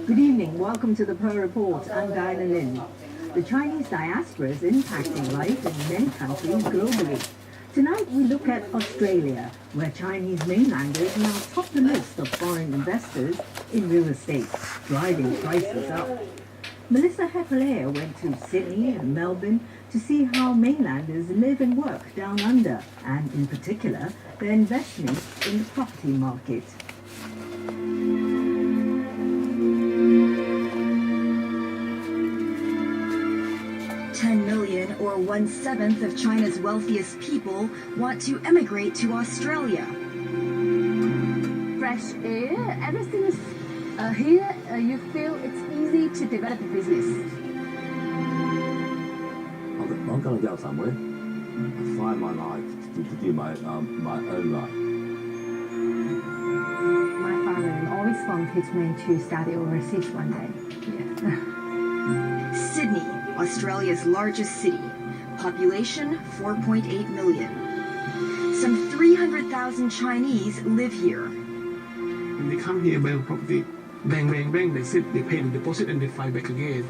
Good evening. Welcome to the Pearl Report. I'm Diana Lin. The Chinese diaspora is impacting life in many countries globally. Tonight we look at Australia, where Chinese mainlanders now top the list of foreign investors in real estate, driving prices up. Melissa Hepalea went to Sydney and Melbourne to see how mainlanders live and work down under, and in particular, their investment in the property market. Or 1/7 of China's wealthiest people want to emigrate to Australia. Fresh air, everything is here. You feel it's easy to develop a business. I'm going to go somewhere and find my life, to do my own life. My father always wanted me to study overseas one day. Yeah. Sydney, Australia's largest city. Population 4.8 million. Some 300,000 Chinese live here. When they come here, buy property, bang, they sit, they pay the deposit and they fly back again.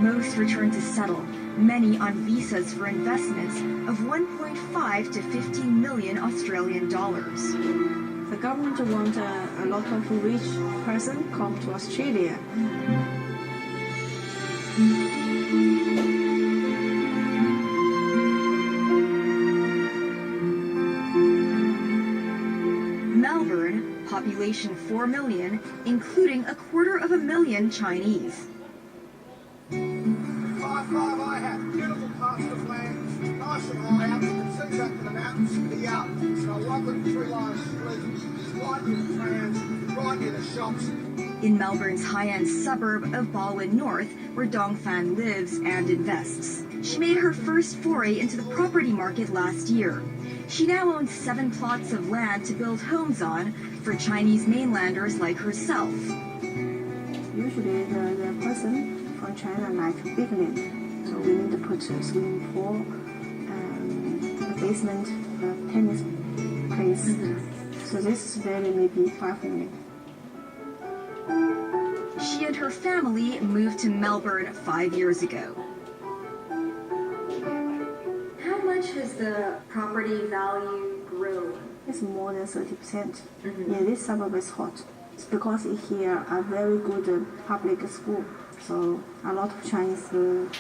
Most return to settle, many on visas for investments of 1.5 to 15 million Australian dollars. The government wants a lot of rich person come to Australia. Melbourne, population 4 million, including 250,000 Chinese. I have beautiful parts of land, nice and high up, you can see back to the mountains, the Alps, so lovely tree-lined streets, right near the trams, right near the shops. In Melbourne's high-end suburb of Baldwin North, where Dong Fan lives and invests. She made her first foray into the property market last year. She now owns 7 plots of land to build homes on for Chinese mainlanders like herself. Usually the person from China like big land, so we need to put a swimming pool, a basement, a tennis place. So this is very maybe 5 million. She and her family moved to Melbourne 5 years ago. How much has the property value grown? It's more than 30%. Yeah, this suburb is hot. It's because here are very good public school, so a lot of Chinese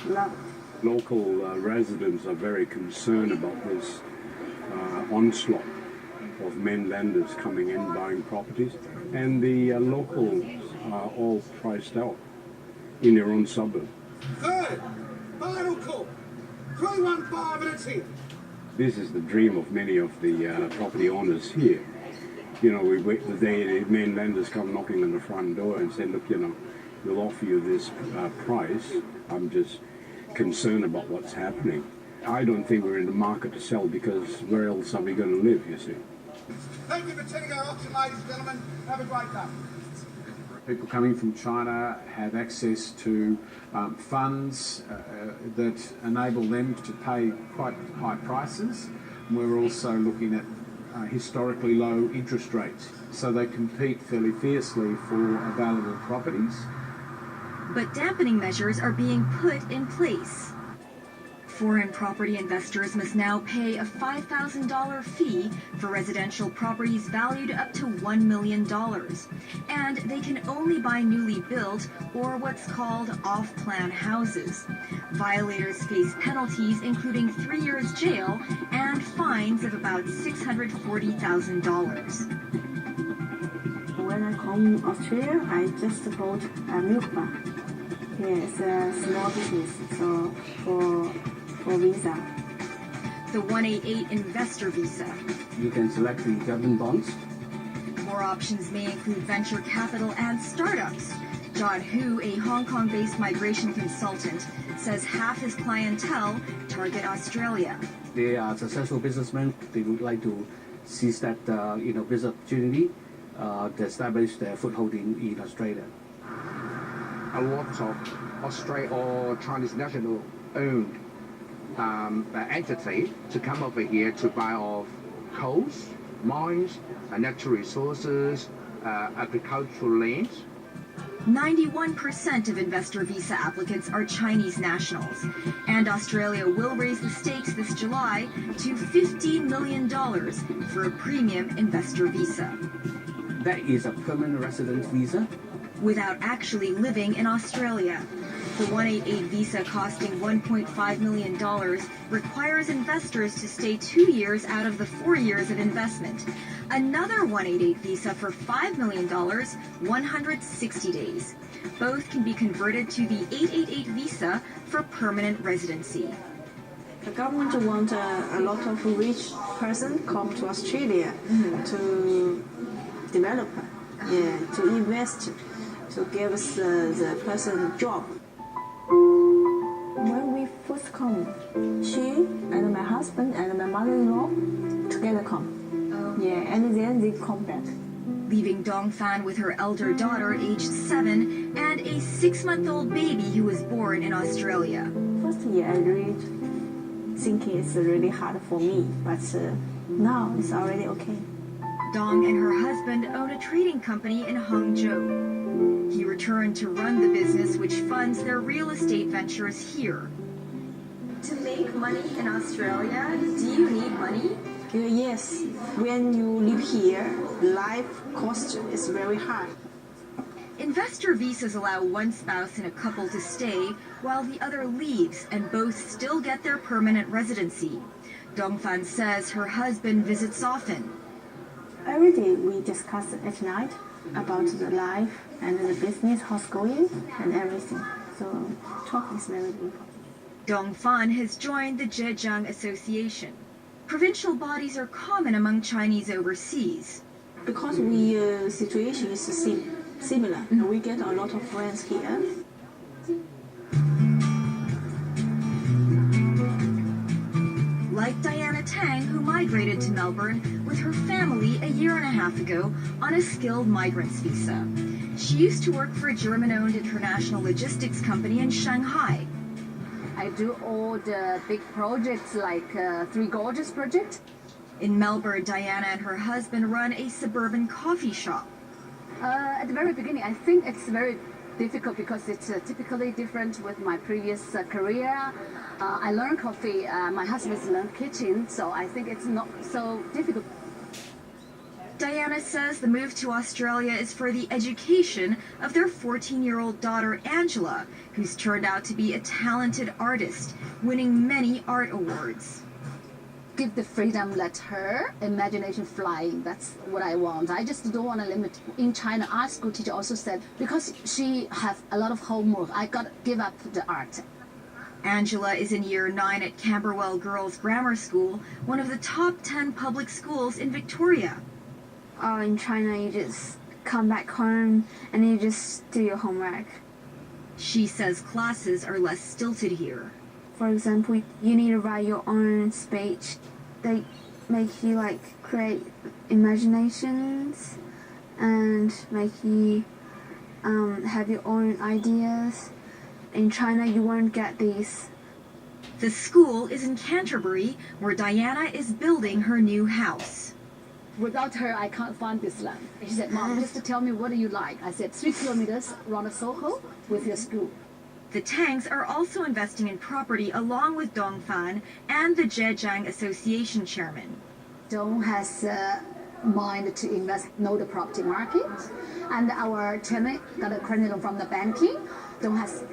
love. Local residents are very concerned about this onslaught of mainlanders coming in buying properties, and the locals are all priced out in their own suburb. Third, final call, 315 and it's here. This is the dream of many of the property owners here. You know, we wait the day the mainlanders come knocking on the front door and say, look, you know, we'll offer you this price. I'm just concerned about what's happening. I don't think we're in the market to sell, because where else are we going to live, you see? Thank you for attending our auction, ladies and gentlemen. Have a great day. People coming from China have access to funds that enable them to pay quite high prices. We're also looking at historically low interest rates, so they compete fairly fiercely for available properties. But dampening measures are being put in place. Foreign property investors must now pay a $5,000 fee for residential properties valued up to $1 million. And they can only buy newly built or what's called off-plan houses. Violators face penalties including 3 years jail and fines of about $640,000. When I come to Australia, I just bought a milk bar. Yeah, it's a small business, so for visa. The 188 investor visa. You can select the government bonds. More options may include venture capital and startups. John Hu, a Hong Kong-based migration consultant, says half his clientele target Australia. They are successful businessmen. They would like to seize that business opportunity to establish their foothold in Australia. A lot of Australian or Chinese national owned entity to come over here to buy off coals, mines, natural resources, agricultural lands. 91% of investor visa applicants are Chinese nationals, and Australia will raise the stakes this July to $15 million for a premium investor visa. That is a permanent resident visa. Without actually living in Australia. The 188 visa costing $1.5 million requires investors to stay 2 years out of the 4 years of investment. Another 188 visa for $5 million, 160 days. Both can be converted to the 888 visa for permanent residency. The government want a lot of rich person come to Australia to develop, to invest, to give us the person job. When we first come, she and my husband and my mother-in-law together come. And then they come back. Leaving Dongfan with her elder daughter, aged 7, and a 6-month-old baby who was born in Australia. First year, I really thinking it's really hard for me, but now it's already okay. Dong and her husband own a trading company in Hangzhou. He returned to run the business which funds their real estate ventures here. To make money in Australia, do you need money? Yes, when you live here, life cost is very high. Investor visas allow one spouse in a couple to stay while the other leaves and both still get their permanent residency. Dongfan says her husband visits often. Every day we discuss at night about the life and the business, how's going and everything. So talk is very important. Dongfan has joined the Zhejiang Association. Provincial bodies are common among Chinese overseas. Because we situation is similar, we get a lot of friends here. Like Diana Tang, who migrated to Melbourne with her family a year and a half ago on a skilled migrants visa. She used to work for a German-owned international logistics company in Shanghai. I do all the big projects like Three Gorges project. In Melbourne, Diana and her husband run a suburban coffee shop. At the very beginning, I think it's very difficult because it's typically different with my previous career. I learned coffee, my husband's learned kitchen, so I think it's not so difficult. Diana says the move to Australia is for the education of their 14-year-old daughter, Angela, who's turned out to be a talented artist, winning many art awards. Give the freedom, let her imagination flying. That's what I want. I just don't want to limit. In China, art school teacher also said, because she has a lot of homework, I got to give up the art. Angela is in year 9 at Camberwell Girls Grammar School, one of the top 10 public schools in Victoria. In China, you just come back home and you just do your homework. She says classes are less stilted here. For example, you need to write your own speech. They make you create imaginations and make you have your own ideas. In China, you won't get these. The school is in Canterbury, where Diana is building her new house. Without her, I can't find this land. She said, Mom, just tell me, what do you like? I said, 3 kilometers around Soho with your school. The Tangs are also investing in property along with Dongfan and the Zhejiang Association chairman. Dong has mind to invest, know the property market, and our chairman got a credit from the banking. Dong has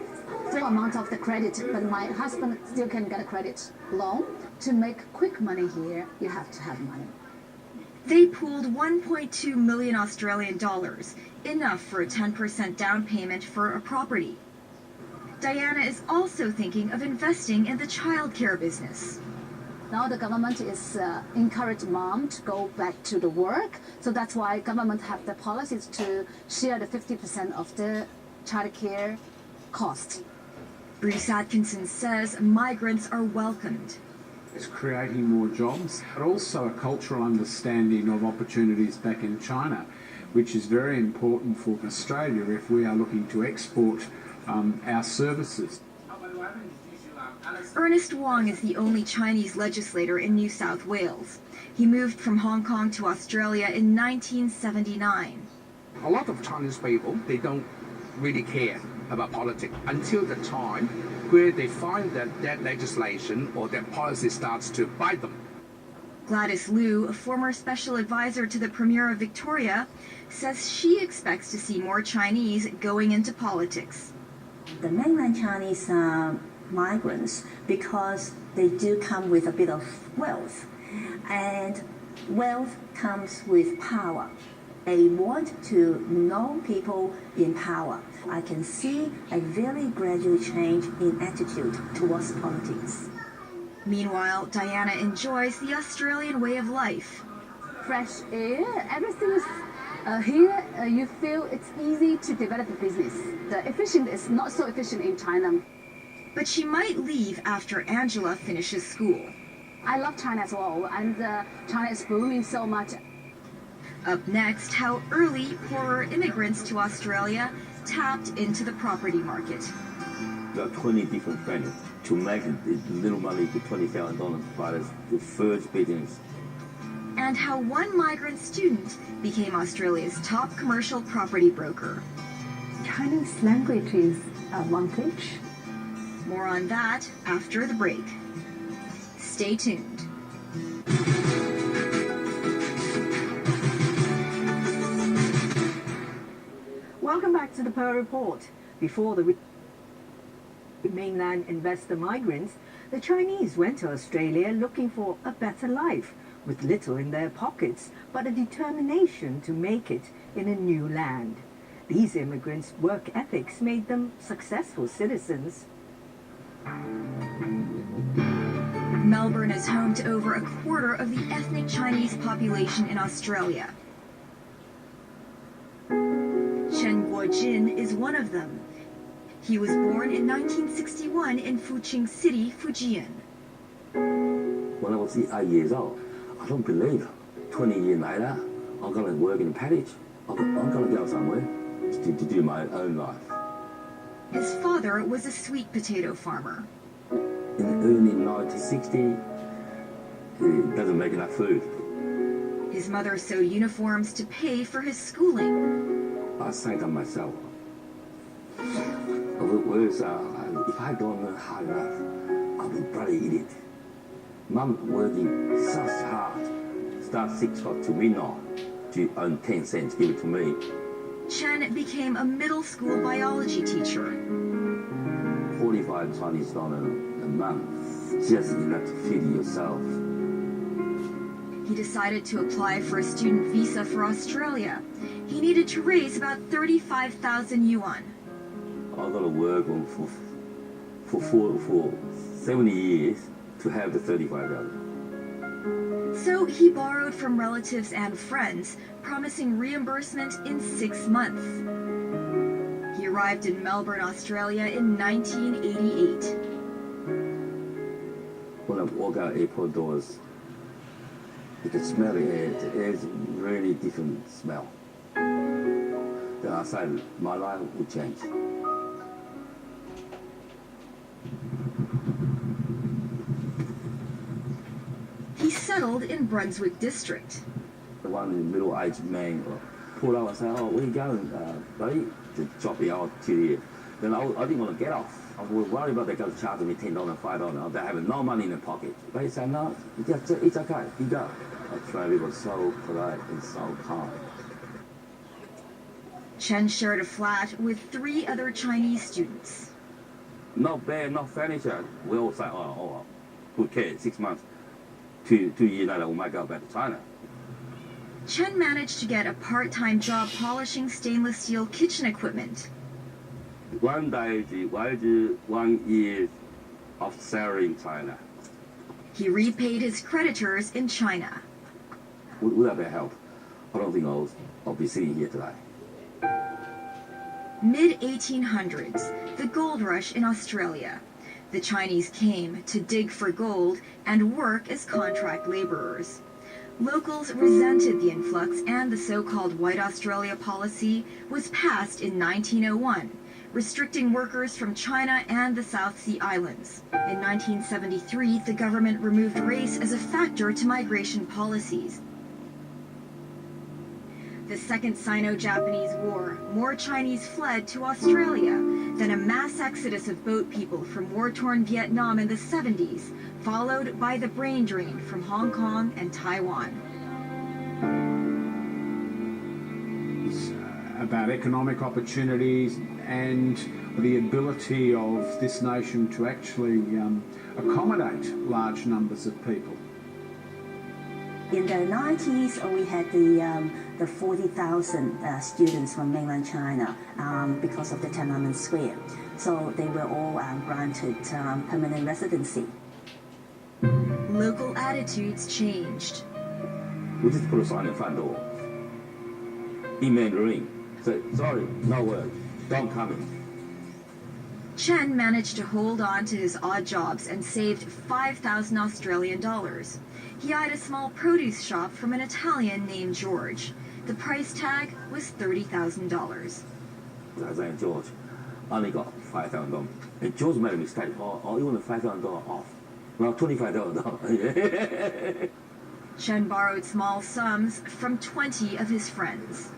full amount of the credit, but my husband still can get a credit loan. To make quick money here, you have to have money. They pooled 1.2 million Australian dollars, enough for a 10% down payment for a property. Diana is also thinking of investing in the childcare business. Now the government is encouraging mom to go back to the work, so that's why government have the policies to share the 50% of the childcare cost. Bruce Atkinson says migrants are welcomed. It's creating more jobs, but also a cultural understanding of opportunities back in China, which is very important for Australia if we are looking to export our services. Ernest Wong is the only Chinese legislator in New South Wales. He moved from Hong Kong to Australia in 1979. A lot of Chinese people, they don't really care about politics until the time where they find that legislation or that policy starts to bite them. Gladys Liu, a former special advisor to the Premier of Victoria, says she expects to see more Chinese going into politics. The mainland Chinese migrants, because they do come with a bit of wealth, and wealth comes with power. They want to know people in power. I can see a very gradual change in attitude towards politics. Meanwhile, Diana enjoys the Australian way of life. Fresh air, everything is here. You feel it's easy to develop a business. The efficient is not so efficient in China. But she might leave after Angela finishes school. I love China as well, and China is booming so much. Up next, how early, poorer immigrants to Australia tapped into the property market. There are 20 different venues to make little money to $20,000 by the first business. And how one migrant student became Australia's top commercial property broker. Chinese language is an advantage. More on that after the break. Stay tuned. Welcome back to the Pearl Report. Before the mainland investor migrants, the Chinese went to Australia looking for a better life, with little in their pockets, but a determination to make it in a new land. These immigrants' work ethics made them successful citizens. Melbourne is home to over a quarter of the ethnic Chinese population in Australia. Chen Guojin is one of them. He was born in 1961 in Fuqing City, Fujian. When I was 8 years old, I don't believe 20 years later, I'm going to work in a package. I'm going to go somewhere to do my own life. His father was a sweet potato farmer. In the early 1960s, he doesn't make enough food. His mother sewed uniforms to pay for his schooling. I say to myself, if I don't learn hard enough, I'll be bloody idiot. Mum working so hard, start 6 o'clock to midnight to earn 10 cents, give it to me. Chen became a middle school biology teacher. $45 Chinese a month, just enough to feed yourself. He decided to apply for a student visa for Australia. He needed to raise about 35,000 yuan. I got to work for 70 years to have the 35,000. So he borrowed from relatives and friends, promising reimbursement in 6 months. He arrived in Melbourne, Australia in 1988. When I walk out airport doors, you can smell the air. The air is really different smell. Then I said my life would change. He settled in Brunswick District. The one middle-aged man pulled out and said, "Oh, where you going, buddy?" To drop me out to here. Then I didn't want to get off. I was worried about they going to charge me $10, $5. They having no money in their pocket. But he said, "No, it's okay. You go." Australia was so polite and so calm. Chen shared a flat with 3 other Chinese students. No bed, no furniture. We all say, "Oh, who cares? 6 months." 2 years later, we might go back to China. Chen managed to get a part-time job polishing stainless steel kitchen equipment. One day, the wages, 1 year of salary in China. He repaid his creditors in China. Without their help, I don't think I'll be sitting here today. Mid-1800s, the gold rush in Australia. The Chinese came to dig for gold and work as contract laborers. Locals resented the influx, and the so-called White Australia policy was passed in 1901, restricting workers from China and the South Sea Islands. In 1973, the government removed race as a factor to migration policies. the Second Sino-Japanese War, more Chinese fled to Australia. Then a mass exodus of boat people from war-torn Vietnam in the 70s, followed by the brain drain from Hong Kong and Taiwan. It's about economic opportunities and the ability of this nation to actually accommodate large numbers of people. In the 90s, we had the 40,000 students from mainland China because of the Tiananmen Square. So they were all granted permanent residency. Local attitudes changed. We just put a sign in the front door. In Mandarin. Say, sorry, no word. Don't come in. Chen managed to hold on to his odd jobs and saved 5,000 Australian dollars. He eyed a small produce shop from an Italian named George. The price tag was $30,000. I was saying, George, I only got $5,000. And George made a mistake. Oh, you want $5,000 off? Well, $25,000. Chen borrowed small sums from 20 of his friends.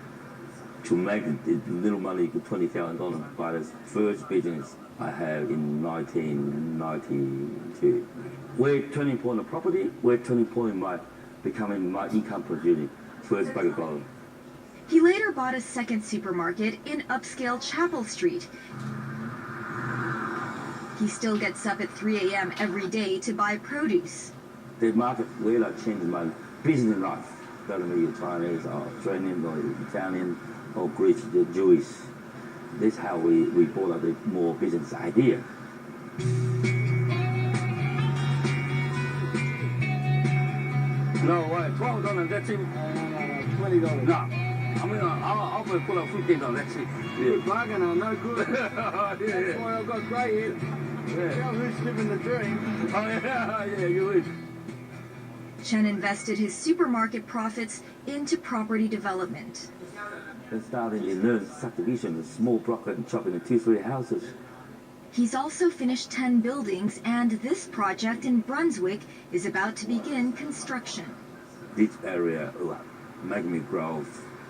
To make little money, $20,000, buy the first business I had in 1992. We're turning point of property, we're turning point in becoming my income producing first bucket bottle. He later bought a second supermarket in upscale Chapel Street. He still gets up at 3 a.m. every day to buy produce. The market really changed my business life. Doesn't mean Chinese or Australian or Italian or Greek, Jewish. This is how we brought up a more business idea. No way, $12, that's it. $20. No. I mean, I'll put up $15, that's it. Good bargain, I'm no good. Yeah. That's why I've got grey hair. Yeah. Tell who's living the dream. Oh, yeah, you would. Chen invested his supermarket profits into property development. They started in learn subdivision, a small block and chopping in 2-3 houses. He's also finished 10 buildings, and this project in Brunswick is about to begin construction. This area making me grow,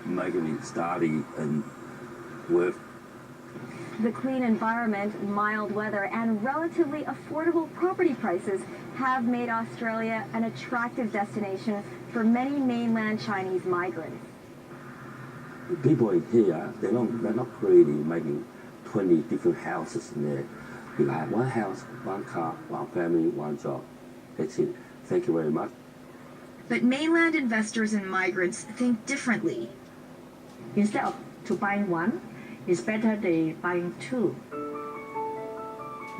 making me study and work. The clean environment, mild weather, and relatively affordable property prices have made Australia an attractive destination for many mainland Chinese migrants. People in here, they're not crazy making 20 different houses in there. You have one house, one car, one family, one job. That's it. Thank you very much. But mainland investors and migrants think differently. Instead of to buying one, it's better they buying two.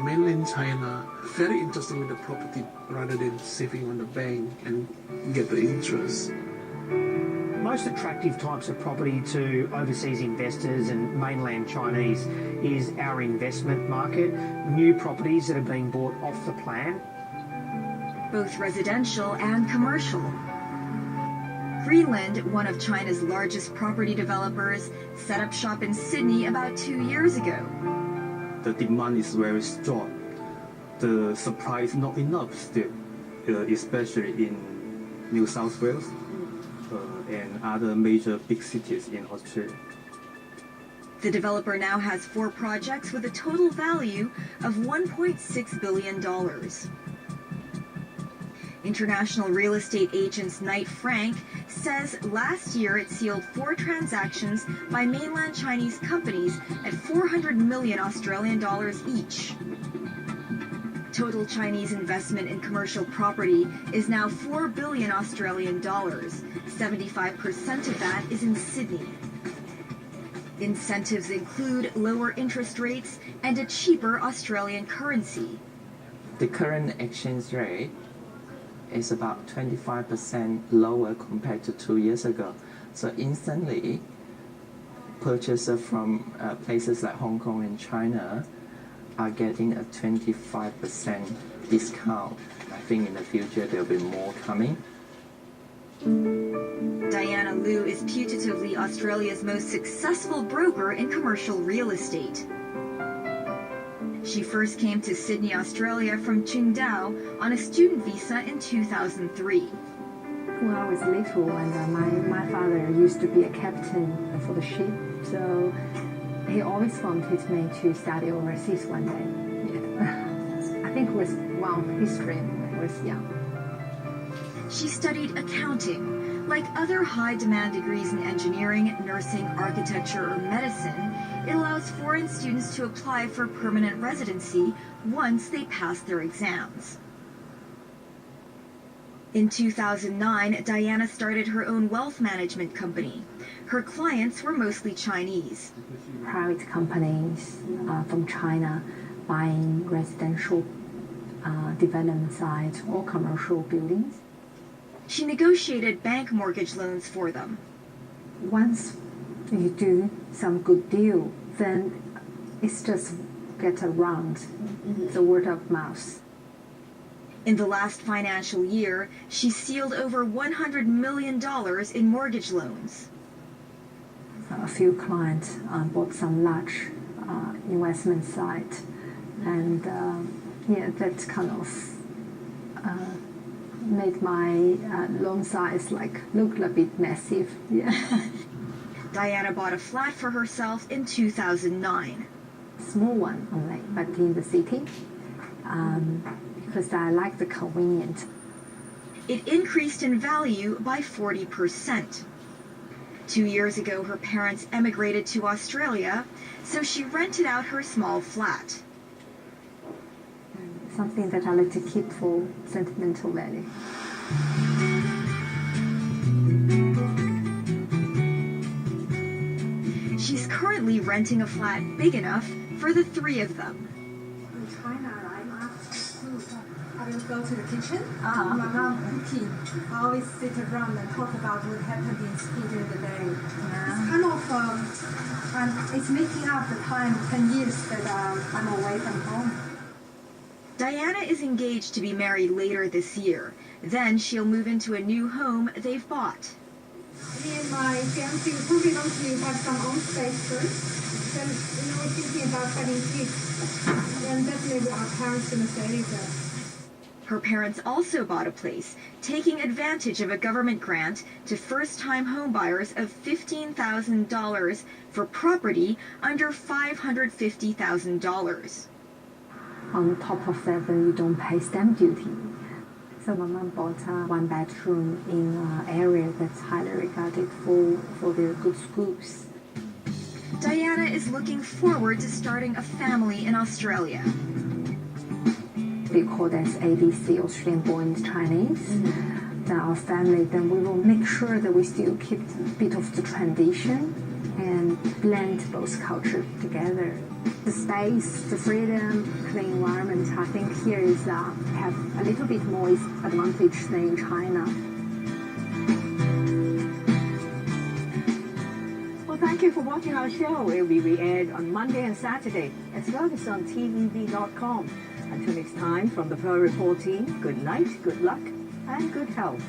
Mainland China, very interested with the property rather than saving on the bank and get the interest. Most attractive types of property to overseas investors and mainland Chinese is our investment market, new properties that are being bought off the plan. Both residential and commercial. Greenland, one of China's largest property developers, set up shop in Sydney about 2 years ago. The demand is very strong. The supply is not enough still, especially in New South Wales and other major big cities in Australia. The developer now has 4 projects with a total value of $1.6 billion. International real estate agent Knight Frank says last year it sealed 4 transactions by mainland Chinese companies at 400 million Australian dollars each. Total Chinese investment in commercial property is now 4 billion Australian dollars. 75% of that is in Sydney. Incentives include lower interest rates and a cheaper Australian currency. The current exchange rate is about 25% lower compared to 2 years ago. So instantly, purchasers from places like Hong Kong and China are getting a 25% discount. I think in the future there'll be more coming. Diana Liu is putatively Australia's most successful broker in commercial real estate. She first came to Sydney, Australia from Qingdao on a student visa in 2003. When I was little, and my father used to be a captain for the ship, so he always wanted me to study overseas one day. Yeah. I think it was history when I was young. She studied accounting. Like other high-demand degrees in engineering, nursing, architecture, or medicine, it allows foreign students to apply for permanent residency once they pass their exams. In 2009, Diana started her own wealth management company. Her clients were mostly Chinese. Private companies from China buying residential development sites or commercial buildings. She negotiated bank mortgage loans for them. Once you do some good deal, then it's just get around the word of mouth. In the last financial year, she sealed over $100 million in mortgage loans. A few clients bought some large investment site, and that kind of made my loan size look a bit massive. Yeah. Diana bought a flat for herself in 2009. Small one only, but in the city, because I like the convenience. It increased in value by 40%. 2 years ago, her parents emigrated to Australia, so she rented out her small flat. Something that I like to keep for sentimental value. She's currently renting a flat big enough for the three of them. In China, right, after school, I will go to the kitchen. My mom cooking. I always sit around and talk about what happened in school during the day. It's kind of, it's making up the time, 10 years that I'm away from home. Diana is engaged to be married later this year. Then she'll move into a new home they've bought. Me and my fiancé, we probably want to have some own space first. Then we're thinking about having kids. Then definitely our parents going to stay with us. Her parents also bought a place, taking advantage of a government grant to first-time homebuyers of $15,000 for property under $550,000. On top of that, you don't pay stamp duty. So my mom bought a one-bedroom in an area that's highly regarded for their good schools. Diana is looking forward to starting a family in Australia. We call that ABC, Australian Born Chinese. Then our family, then we will make sure that we still keep a bit of the tradition and blend both cultures together. The space, the freedom, clean environment, I think here is have a little bit more advantage than in China. Well, thank you for watching our show. It will be re-aired on Monday and Saturday, as well as on TVB.com. Until next time, from the Pearl Report team, good night, good luck, and good health.